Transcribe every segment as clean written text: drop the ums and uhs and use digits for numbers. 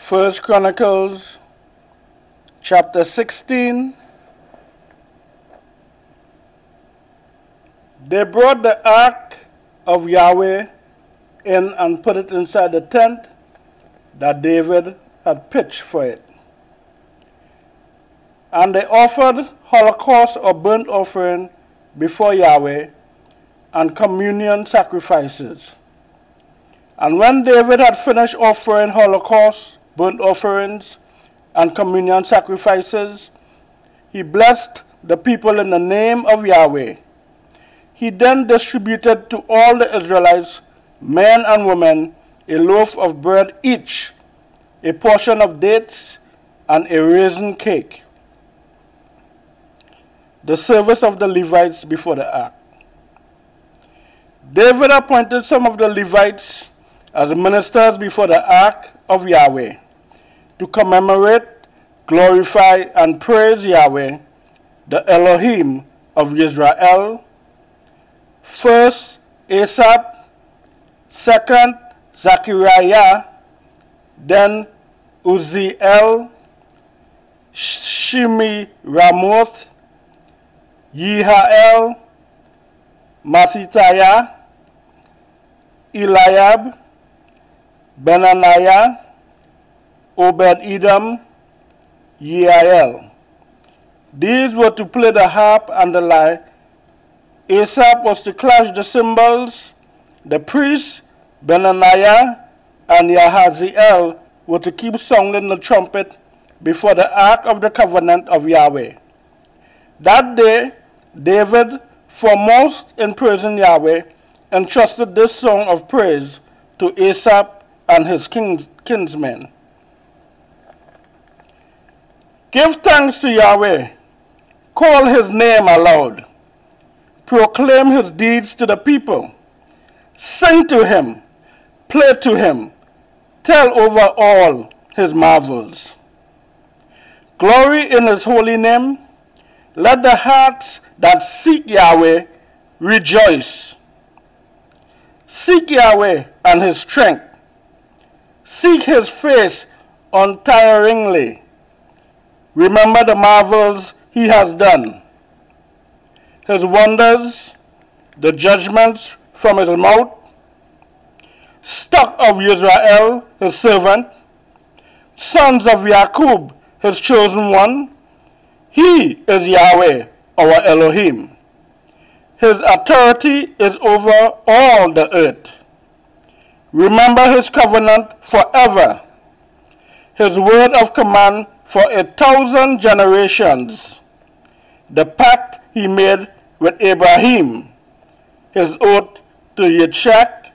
First Chronicles chapter 16. They brought the ark of Yahweh in and put it inside the tent that David had pitched for it. And they offered holocaust or burnt offering before Yahweh and communion sacrifices. And when David had finished offering holocaust, burnt offerings, and communion sacrifices, he blessed the people in the name of Yahweh. He then distributed to all the Israelites, men and women, a loaf of bread each, a portion of dates, and a raisin cake. The service of the Levites before the ark. David appointed some of the Levites as ministers before the ark of Yahweh to commemorate, glorify, and praise Yahweh, the Elohim of Israel. First, Asaph, second, Zechariah, then Uzziel, Shemiramoth, Yehiel, Mattithiah, Eliab, Benaniah, Obed-Edom, Yeiel. These were to play the harp and the lyre. Asaph was to clash the cymbals. The priests, Benaniah and Yahaziel, were to keep sounding the trumpet before the ark of the covenant of Yahweh. That day, David, foremost in praising Yahweh, entrusted this song of praise to Asaph and his kinsmen. Give thanks to Yahweh. Call his name aloud. Proclaim his deeds to the people. Sing to him. Play to him. Tell over all his marvels. Glory in his holy name. Let the hearts that seek Yahweh rejoice. Seek Yahweh and his strength. Seek his face untiringly. Remember the marvels he has done, his wonders, the judgments from his mouth. Stock of Israel, his servant, sons of Jacob, his chosen one. He is Yahweh, our Elohim. His authority is over all the earth. Remember his covenant forever, his word of command for 1,000 generations, the pact he made with Abraham, his oath to Yitzchak.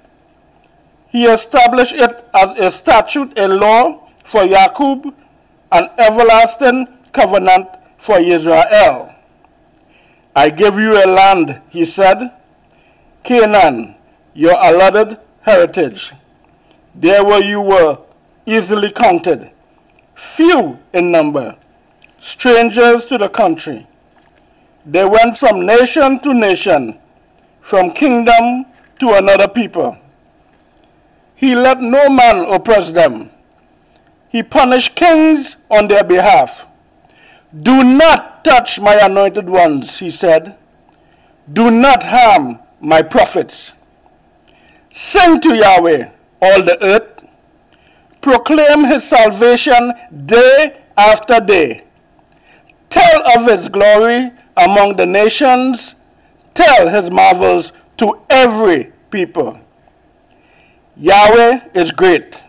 He established it as a statute, a law for Jacob, an everlasting covenant for Israel. I give you a land, he said, Canaan, your allotted heritage. There where you were easily counted, few in number, strangers to the country. They went from nation to nation, from kingdom to another people. He let no man oppress them. He punished kings on their behalf. Do not touch my anointed ones, he said. Do not harm my prophets. Sing to Yahweh, all the earth. Proclaim his salvation day after day. Tell of his glory among the nations. Tell his marvels to every people. Yahweh is great.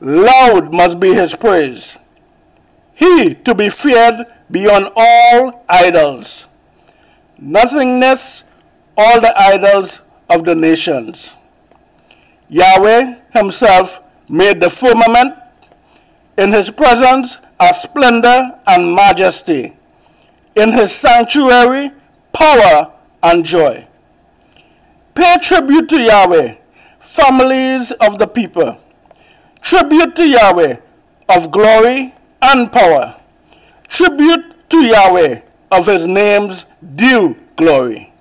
Loud must be his praise. He to be feared beyond all idols. Nothingness, all the idols of the nations. Yahweh himself made the firmament. In his presence are splendor and majesty. In his sanctuary, power and joy. Pay tribute to Yahweh, families of the people. Tribute to Yahweh of glory and power. Tribute to Yahweh of his name's due glory.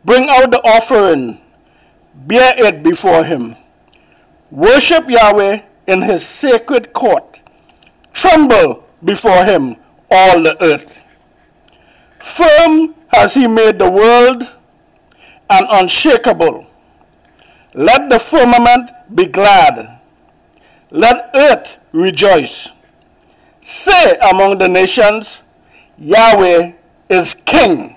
Bring out the offering, bear it before him. Worship Yahweh in his sacred court. Tremble before him, all the earth. Firm has he made the world, and unshakable. Let the firmament be glad. Let earth rejoice. Say among the nations, Yahweh is king.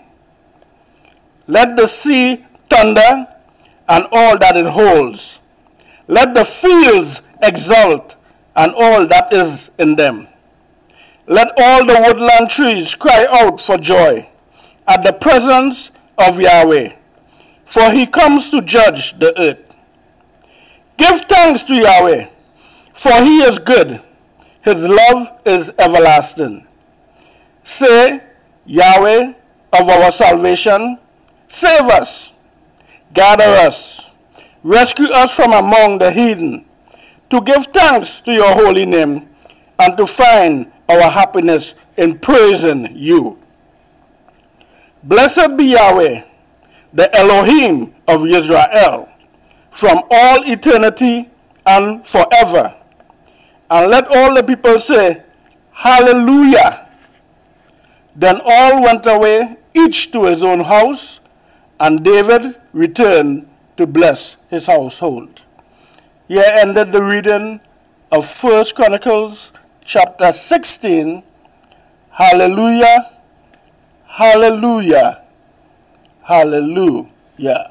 Let the sea thunder and all that it holds. Let the fields exult and all that is in them. Let all the woodland trees cry out for joy at the presence of Yahweh, for he comes to judge the earth. Give thanks to Yahweh, for he is good. His love is everlasting. Say, Yahweh of our salvation, save us, gather us, rescue us from among the heathen, to give thanks to your holy name, and to find our happiness in praising you. Blessed be Yahweh, the Elohim of Israel, from all eternity and forever. And let all the people say, Hallelujah. Then all went away, each to his own house, and David returned to bless his household. Here ended the reading of 1 Chronicles chapter 16. Hallelujah, hallelujah, hallelujah.